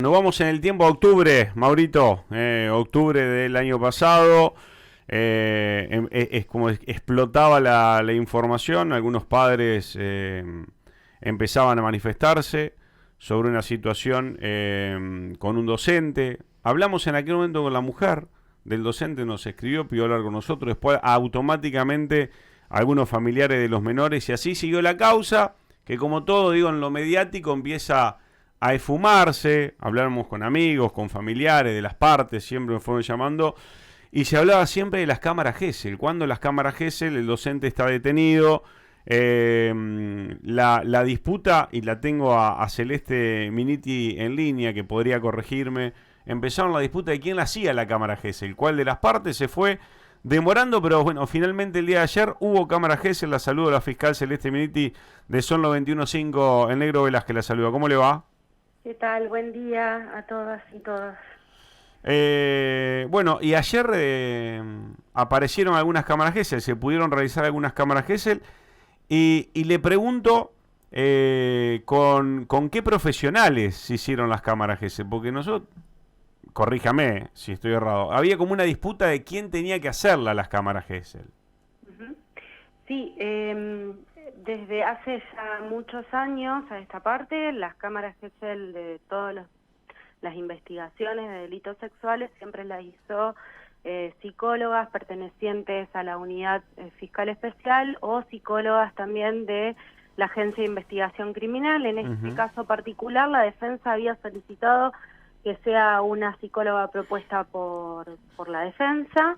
Nos vamos en el tiempo a octubre, Maurito, octubre del año pasado, es como explotaba la información, algunos padres empezaban a manifestarse sobre una situación con un docente. Hablamos en aquel momento con la mujer del docente, nos escribió, pidió hablar con nosotros, después automáticamente algunos familiares de los menores y así siguió la causa, que como todo, digo, en lo mediático empieza a esfumarse. Hablamos con amigos, con familiares de las partes, siempre me fueron llamando, y se hablaba siempre de las cámaras Gesell. Cuando las cámaras Gesell, el docente está detenido, la disputa, y la tengo a Celeste Miniti en línea, que podría corregirme, empezaron la disputa de quién la hacía la cámara Gesell, cuál de las partes se fue demorando, pero bueno, finalmente el día de ayer hubo cámara Gesell. La saludo a la fiscal Celeste Miniti de Son 91.5, el Negro Velázquez la saluda. ¿Cómo le va? ¿Qué tal? Buen día a todas y todos. Bueno, y ayer aparecieron algunas cámaras Gesell, se pudieron realizar algunas cámaras Gesell, y le pregunto con qué profesionales se hicieron las cámaras Gesell, porque nosotros, corríjame si estoy errado, había como una disputa de quién tenía que hacerla las cámaras Gesell. Sí, desde hace ya muchos años a esta parte, las cámaras Gesell de todas las investigaciones de delitos sexuales siempre las hizo psicólogas pertenecientes a la unidad fiscal especial o psicólogas también de la Agencia de Investigación Criminal. En este caso particular, la defensa había solicitado que sea una psicóloga propuesta por la defensa.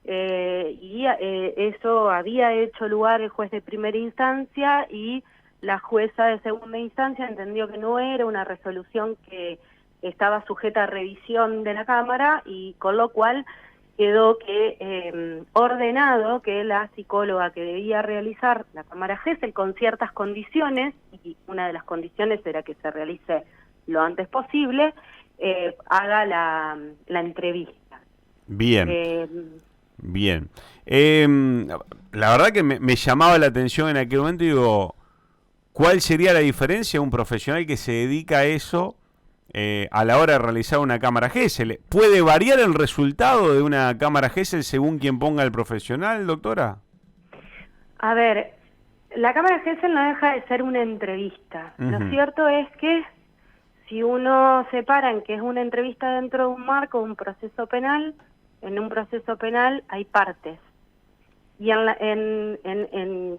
Eso había hecho lugar el juez de primera instancia, y la jueza de segunda instancia entendió que no era una resolución que estaba sujeta a revisión de la Cámara, y con lo cual quedó ordenado que la psicóloga que debía realizar la Cámara Gesell con ciertas condiciones, y una de las condiciones era que se realice lo antes posible, haga la entrevista. Bien. Bien. La verdad que me llamaba la atención en aquel momento, y digo, ¿cuál sería la diferencia de un profesional que se dedica a eso a la hora de realizar una cámara Gesell? ¿Puede variar el resultado de una cámara Gesell según quien ponga el profesional, doctora? A ver, la cámara Gesell no deja de ser una entrevista. Lo cierto es que si uno separa en que es una entrevista dentro de un marco, un proceso penal, en un proceso penal hay partes. Y en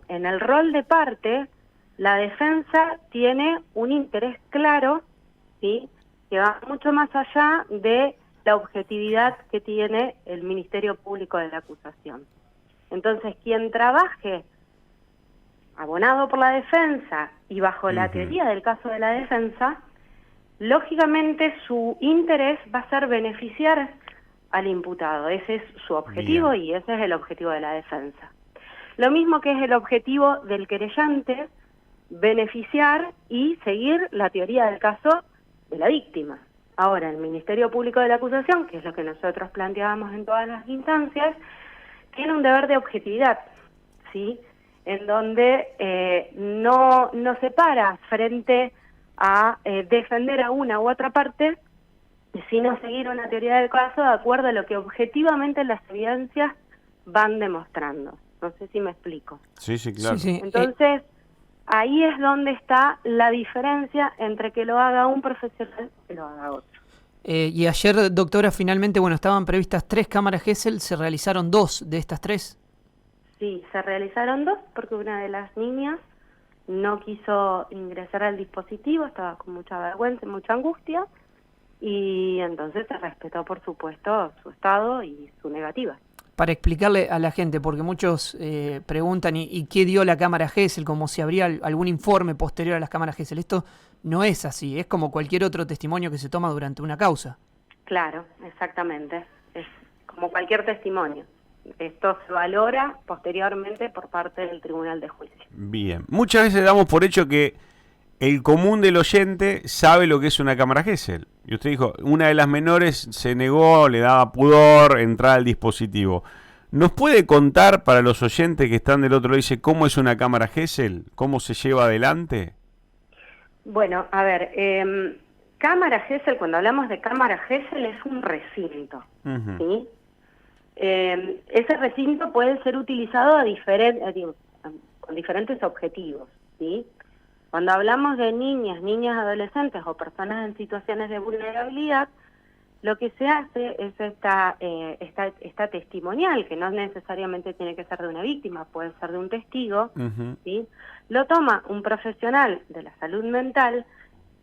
el rol de parte, la defensa tiene un interés claro, ¿sí?, que va mucho más allá de la objetividad que tiene el Ministerio Público de la acusación. Entonces, quien trabaje abonado por la defensa y bajo la teoría del caso de la defensa, lógicamente su interés va a ser beneficiar al imputado. Ese es su objetivo. Bien. Y ese es el objetivo de la defensa. Lo mismo que es el objetivo del querellante, beneficiar y seguir la teoría del caso de la víctima. Ahora, el Ministerio Público de la acusación, que es lo que nosotros planteábamos en todas las instancias, tiene un deber de objetividad, ¿sí?, en donde no se para frente a defender a una u otra parte, sino seguir una teoría del caso de acuerdo a lo que objetivamente las evidencias van demostrando. No sé si me explico. Sí, claro. Sí. Entonces, ahí es donde está la diferencia entre que lo haga un profesional y que lo haga otro. Y ayer, doctora, finalmente, estaban previstas 3 cámaras Gesell, ¿se realizaron 2 de estas 3? Sí, se realizaron 2 porque una de las niñas no quiso ingresar al dispositivo, estaba con mucha vergüenza y mucha angustia, y entonces se respetó, por supuesto, su estado y su negativa. Para explicarle a la gente, porque muchos preguntan, ¿y qué dio la cámara Gesell? Como si habría algún informe posterior a las cámaras Gesell. Esto no es así, es como cualquier otro testimonio que se toma durante una causa. Claro, exactamente, es como cualquier testimonio. Esto se valora posteriormente por parte del Tribunal de Juicio. Bien, muchas veces damos por hecho que el común del oyente sabe lo que es una cámara Gesell. Y usted dijo, una de las menores se negó, le daba pudor entrar al dispositivo. ¿Nos puede contar para los oyentes que están del otro lado, dice, cómo es una cámara Gesell? ¿Cómo se lleva adelante? Bueno, a ver, cámara Gesell, cuando hablamos de cámara Gesell, es un recinto, ¿sí? Ese recinto puede ser utilizado con diferentes objetivos, ¿sí? Cuando hablamos de niñas, adolescentes o personas en situaciones de vulnerabilidad, lo que se hace es esta testimonial, que no necesariamente tiene que ser de una víctima, puede ser de un testigo, ¿sí? Lo toma un profesional de la salud mental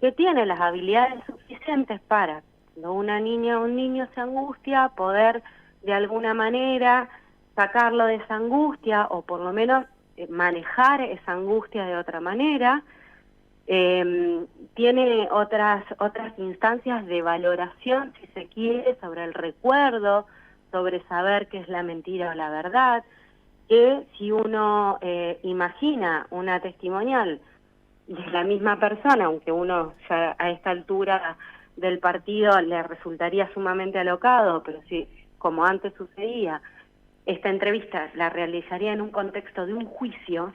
que tiene las habilidades suficientes para, cuando una niña o un niño se angustia, poder de alguna manera sacarlo de esa angustia o por lo menos manejar esa angustia de otra manera. Tiene otras instancias de valoración, si se quiere, sobre el recuerdo, sobre saber qué es la mentira o la verdad, que si uno imagina una testimonial de la misma persona, aunque uno ya a esta altura del partido le resultaría sumamente alocado, pero si, como antes sucedía, esta entrevista la realizaría en un contexto de un juicio,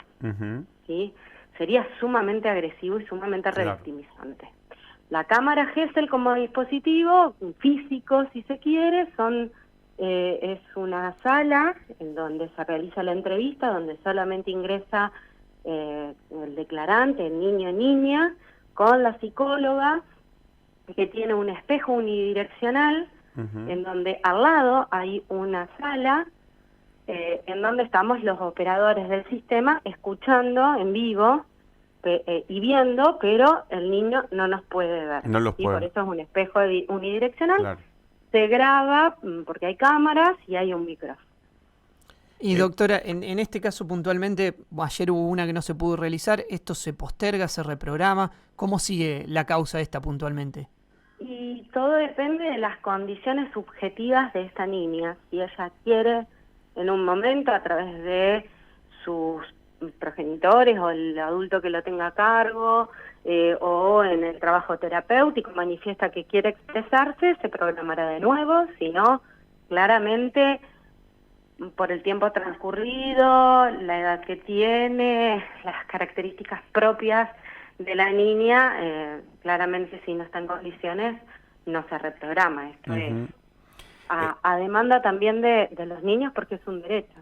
¿sí? Sería sumamente agresivo y sumamente revictimizante. La cámara Gesell como dispositivo físico, si se quiere, es una sala en donde se realiza la entrevista, donde solamente ingresa el declarante, el niño o niña, con la psicóloga, que tiene un espejo unidireccional, en donde al lado hay una sala en donde estamos los operadores del sistema escuchando en vivo y viendo, pero el niño no nos puede ver. No los y puede. por eso es un espejo unidireccional. Claro. Se graba porque hay cámaras y hay un micrófono. Y doctora, en este caso puntualmente, ayer hubo una que no se pudo realizar, ¿esto se posterga, se reprograma? ¿Cómo sigue la causa esta puntualmente? Y todo depende de las condiciones subjetivas de esta niña. Si ella quiere en un momento, a través de sus progenitores o el adulto que lo tenga a cargo, o en el trabajo terapéutico, manifiesta que quiere expresarse, se programará de nuevo. Si no, claramente, por el tiempo transcurrido, la edad que tiene, las características propias de la niña, claramente si no está en condiciones, no se reprograma. Esto es a demanda también de los niños, porque es un derecho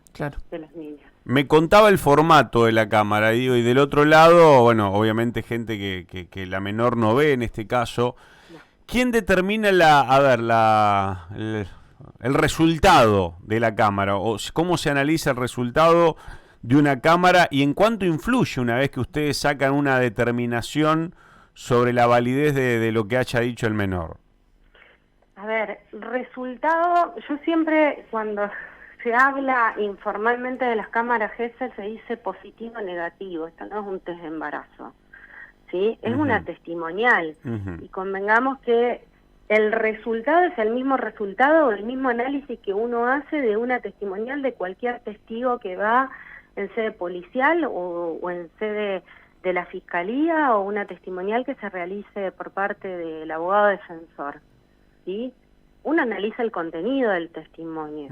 de los niños. Me contaba el formato de la cámara, digo, y del otro lado, bueno, obviamente gente que la menor no ve en este caso. No. ¿Quién determina el resultado de la cámara? ¿O cómo se analiza el resultado de una cámara y en cuánto influye una vez que ustedes sacan una determinación sobre la validez de lo que haya dicho el menor? A ver, resultado, yo siempre cuando se habla informalmente de las cámaras Gesell se dice positivo o negativo. Esto no es un test de embarazo, ¿sí? Es una testimonial. Y convengamos que el resultado es el mismo resultado o el mismo análisis que uno hace de una testimonial de cualquier testigo que va en sede policial o en sede de la fiscalía, o una testimonial que se realice por parte del abogado defensor, ¿sí? Uno analiza el contenido del testimonio,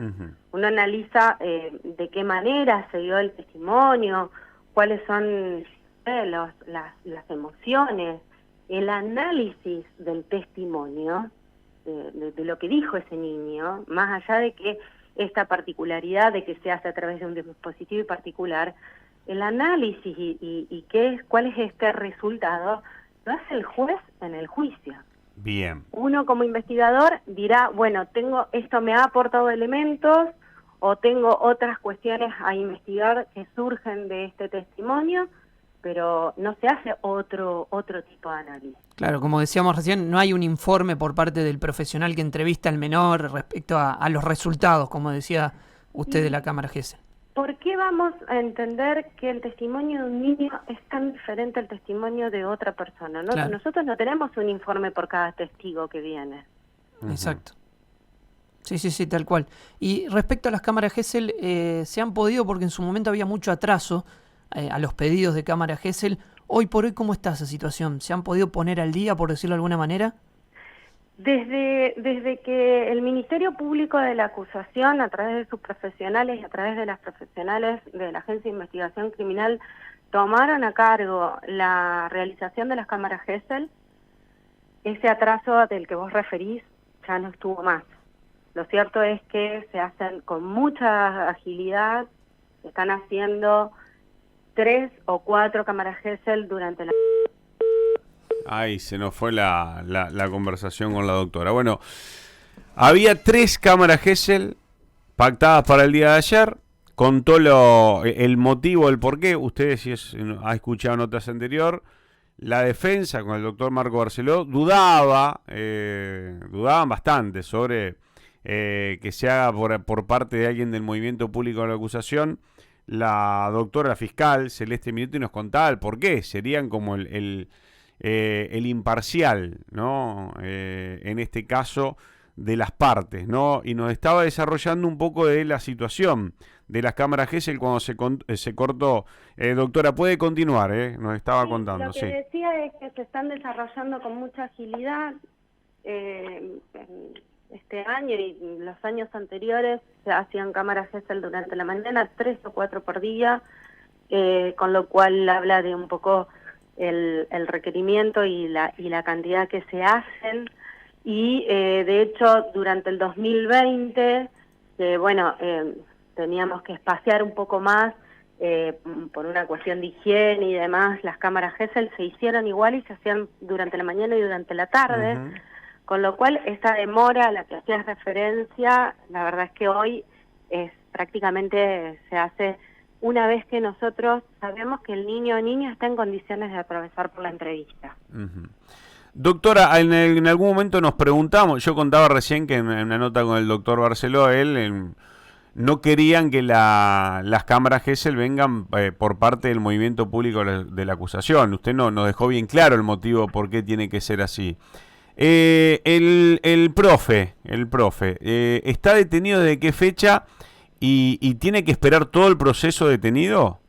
uno analiza de qué manera se dio el testimonio, cuáles son las emociones, el análisis del testimonio, de lo que dijo ese niño, más allá de que esta particularidad de que se hace a través de un dispositivo particular, el análisis y cuál es este resultado, lo hace el juez en el juicio. Bien. Uno como investigador dirá, bueno, esto me ha aportado elementos, o tengo otras cuestiones a investigar que surgen de este testimonio, pero no se hace otro tipo de análisis. Claro, como decíamos recién, no hay un informe por parte del profesional que entrevista al menor respecto a los resultados, como decía usted de la cámara Gesell. ¿Por qué vamos a entender que el testimonio de un niño es tan diferente al testimonio de otra persona? ¿No? Claro. Nosotros no tenemos un informe por cada testigo que viene. Exacto. Sí, tal cual. Y respecto a las cámaras Gesell, ¿se han podido, porque en su momento había mucho atraso a los pedidos de cámara Gesell? Hoy por hoy, ¿cómo está esa situación? ¿Se han podido poner al día, por decirlo de alguna manera? Desde que el Ministerio Público de la Acusación, a través de sus profesionales y a través de las profesionales de la Agencia de Investigación Criminal, tomaron a cargo la realización de las cámaras Gesell, ese atraso del que vos referís ya no estuvo más. Lo cierto es que se hacen con mucha agilidad, se están haciendo 3 o 4 cámaras Gesell durante la... Ay, se nos fue la conversación con la doctora. Bueno, había 3 cámaras Gesell pactadas para el día de ayer. Contó el motivo, el porqué. Ustedes, si ha escuchado notas anterior, la defensa con el doctor Marco Barceló dudaban bastante sobre que se haga por parte de alguien del movimiento público de la acusación. La doctora, la fiscal Celeste Minuti, nos contaba el porqué. Serían como el imparcial, ¿no? En este caso de las partes, ¿no? Y nos estaba desarrollando un poco de la situación de las cámaras Gesell cuando se cortó. Doctora, puede continuar, nos estaba contando. Lo que decía es que se están desarrollando con mucha agilidad. Este año y los años anteriores se hacían cámaras Gesell durante la mañana, 3 o 4 por día, con lo cual habla de un poco el requerimiento y la cantidad que se hacen. Y de hecho durante el 2020, teníamos que espaciar un poco más por una cuestión de higiene y demás. Las cámaras Gesell se hicieron igual y se hacían durante la mañana y durante la tarde. Con lo cual, esta demora a la que hacías referencia, la verdad es que hoy prácticamente se hace una vez que nosotros sabemos que el niño o niña está en condiciones de atravesar por la entrevista. Doctora, en algún momento nos preguntamos, yo contaba recién que en una nota con el doctor Barceló, no querían que las cámaras Gesell vengan por parte del movimiento público de la acusación. Usted nos dejó bien claro el motivo por qué tiene que ser así. El profe, ¿está detenido desde qué fecha y tiene que esperar todo el proceso detenido?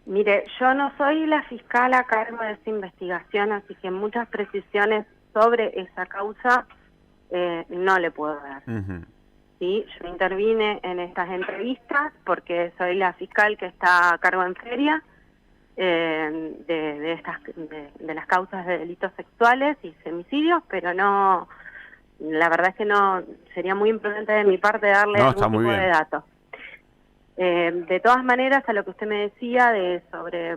Mire, yo no soy la fiscal a cargo de esa investigación, así que muchas precisiones sobre esa causa no le puedo dar. Sí, yo intervine en estas entrevistas porque soy la fiscal que está a cargo en feria de las causas de delitos sexuales y femicidios, pero no, la verdad es que no, sería muy imprudente de mi parte darle algún tipo de datos. De todas maneras, a lo que usted me decía sobre,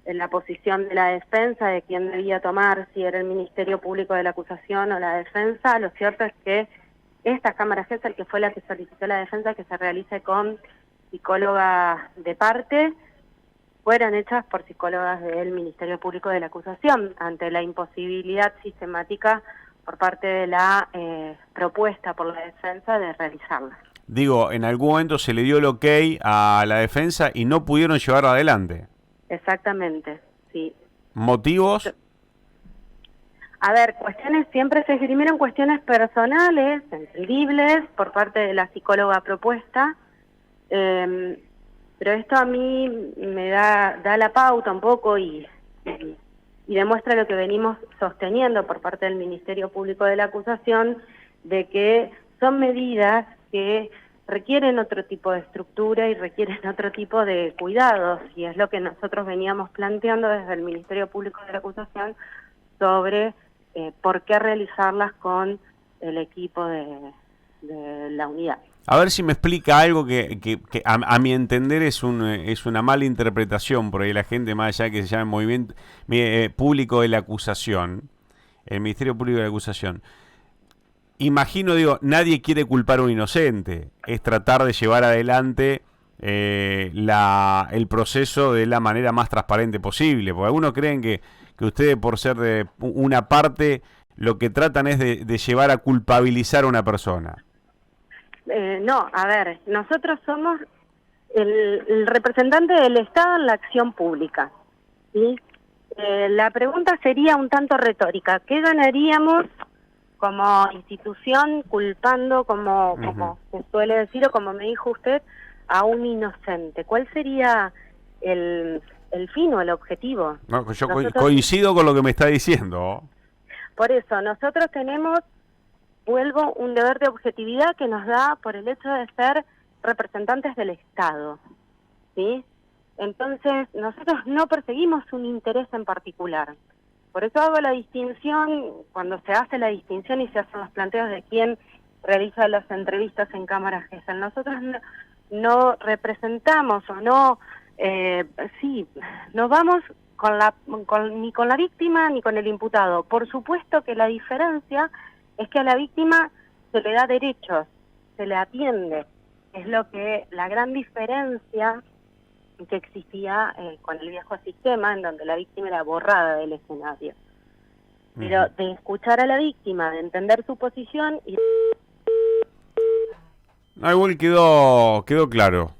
la posición de la defensa, de quién debía tomar, si era el Ministerio Público de la acusación o la defensa, lo cierto es que esta cámara Gesell, que fue la que solicitó la defensa que se realice con psicólogas de parte, fueron hechas por psicólogas del Ministerio Público de la acusación, ante la imposibilidad sistemática por parte de la propuesta por la defensa de realizarlas. Digo, en algún momento se le dio el ok a la defensa y no pudieron llevarla adelante. Exactamente, sí. ¿Motivos? A ver, siempre se esgrimieron cuestiones personales, entendibles, por parte de la psicóloga propuesta, pero esto a mí me da la pauta un poco y demuestra lo que venimos sosteniendo por parte del Ministerio Público de la acusación, de que son medidas que requieren otro tipo de estructura y requieren otro tipo de cuidados, y es lo que nosotros veníamos planteando desde el Ministerio Público de la acusación sobre por qué realizarlas con el equipo de la unidad. A ver si me explica algo que a mi entender es una mala interpretación por ahí la gente, más allá que se llama movimiento público de la acusación, el Ministerio Público de la acusación. Imagino, nadie quiere culpar a un inocente, es tratar de llevar adelante el proceso de la manera más transparente posible, porque algunos creen que ustedes, por ser de una parte, lo que tratan es de llevar a culpabilizar a una persona. No, a ver, nosotros somos el representante del Estado en la acción pública, ¿sí? La pregunta sería un tanto retórica. ¿Qué ganaríamos como institución culpando, como se suele decir, o como me dijo usted, a un inocente? ¿Cuál sería el fin o el objetivo? No, yo coincido con lo que me está diciendo. Por eso, nosotros tenemos, vuelvo, un deber de objetividad que nos da por el hecho de ser representantes del Estado, ¿sí? Entonces, nosotros no perseguimos un interés en particular. Por eso hago la distinción, cuando se hace la distinción y se hacen los planteos de quién realiza las entrevistas en cámara Gesell. Nosotros no representamos o no, no vamos ni con la víctima ni con el imputado. Por supuesto que la diferencia es que a la víctima se le da derechos, se le atiende. Es la gran diferencia que existía con el viejo sistema, en donde la víctima era borrada del escenario. Pero de escuchar a la víctima, de entender su posición y... Igual quedó claro.